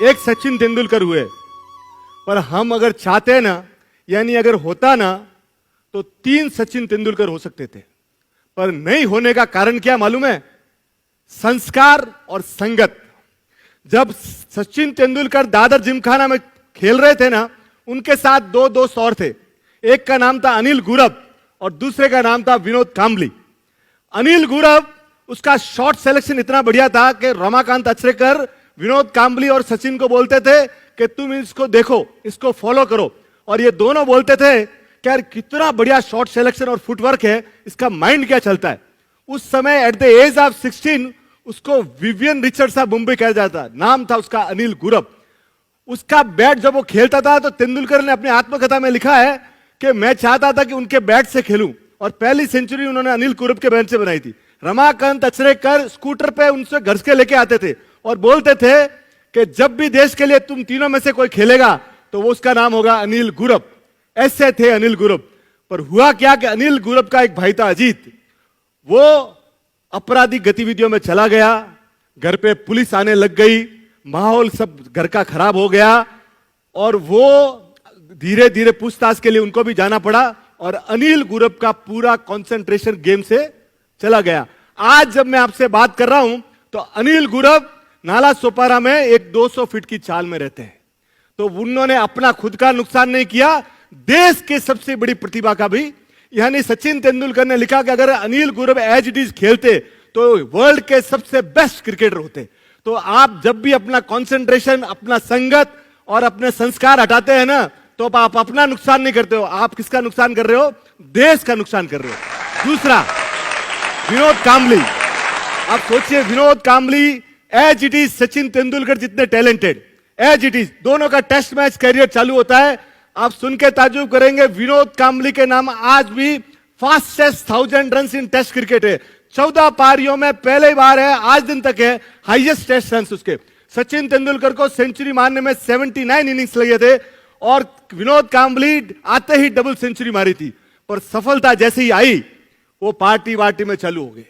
एक सचिन तेंदुलकर हुए। पर हम अगर चाहते ना, यानी अगर होता ना, तो 3 सचिन तेंदुलकर हो सकते थे। पर नहीं होने का कारण क्या मालूम है? संस्कार और संगत। जब सचिन तेंदुलकर दादर जिमखाना में खेल रहे थे ना, उनके साथ 2 दोस्त और थे। एक का नाम था अनिल गुरव और दूसरे का नाम था विनोद कांबली। अनिल गुरव, उसका शॉट सिलेक्शन इतना बढ़िया था कि रमाकांत अचरेकर विनोद कांबली और सचिन को बोलते थे कि तुम इसको देखो, इसको फॉलो करो। और ये दोनों बोलते थे कि यार कितना बढ़िया शॉट सिलेक्शन और फुटवर्क है, इसका माइंड क्या चलता है। उस समय एट द एज ऑफ 16 उसको विवियन रिचर्ड्स ऑफ मुंबई कहा जाता, नाम था उसका अनिल गुरव। उसका बैट जब वो खेलता था तो तेंदुलकर ने अपनी आत्मकथा में लिखा है कि मैं चाहता था कि उनके बैट से खेलूं, और पहली सेंचुरी उन्होंने अनिल गुरव के बैट से बनाई थी। रमाकांत अचरेकर स्कूटर पे उनसे घर के लेके आते थे और बोलते थे कि जब भी देश के लिए तुम तीनों में से कोई खेलेगा तो वो उसका नाम होगा अनिल गुरव। ऐसे थे अनिल गुरव। पर हुआ क्या कि अनिल गुरव का एक भाई था अजीत, वो आपराधिक गतिविधियों में चला गया, घर पे पुलिस आने लग गई, माहौल सब घर का खराब हो गया, और वो धीरे धीरे पूछताछ के लिए उनको भी जाना पड़ा, और अनिल गुरव का पूरा कंसंट्रेशन गेम से चला गया। आज जब मैं आपसे बात कर रहा हूं तो अनिल गुरव नाला सोपारा में एक 200 फीट की चाल में रहते हैं। तो उन्होंने अपना खुद का नुकसान नहीं किया, देश के सबसे बड़ी प्रतिभा का भी। यानी सचिन तेंदुलकर ने लिखा कि अगर Anil Gurav as it is खेलते तो वर्ल्ड के सबसे बेस्ट क्रिकेटर होते। तो आप जब भी अपना कंसंट्रेशन, अपना संगत और अपने संस्कार हटाते हैं ना, तो आप अपना नुकसान नहीं करते हो, आप किसका नुकसान कर रहे हो? देश का नुकसान कर रहे हो। दूसरा, विनोद कांबली। आप सोचिए, Vinod Kambli as it is Sachin Tendulkar जितने टैलेंटेड, एज इट इज। दोनों का टेस्ट मैच कैरियर चालू होता है। आप सुन के ताज्जुब करेंगे, विनोद कांबली के नाम आज भी fastest 1000 run in test cricket है। 14 पारियों में पहले बार है, आज दिन तक है हाईएस्ट टेस्ट रन उसके। सचिन तेंदुलकर को सेंचुरी मारने में 79 इनिंग्स लगे थे, और विनोद कांबली आते ही डबल सेंचुरी मारी थी। पर सफलता जैसे ही आई, वो पार्टी वार्टी में चालू हो गए।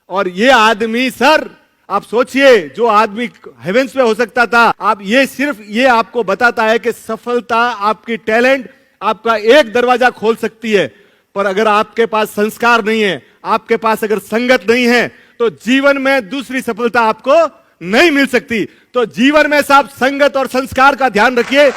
और ये आदमी, सर आप सोचिए, जो आदमी हेवेंस में हो सकता था, आप ये सिर्फ ये आपको बताता है कि सफलता, आपकी टैलेंट आपका एक दरवाजा खोल सकती है। पर अगर आपके पास संस्कार नहीं है, आपके पास अगर संगत नहीं है, तो जीवन में दूसरी सफलता आपको नहीं मिल सकती। तो जीवन में साहब संगत और संस्कार का ध्यान रखिए।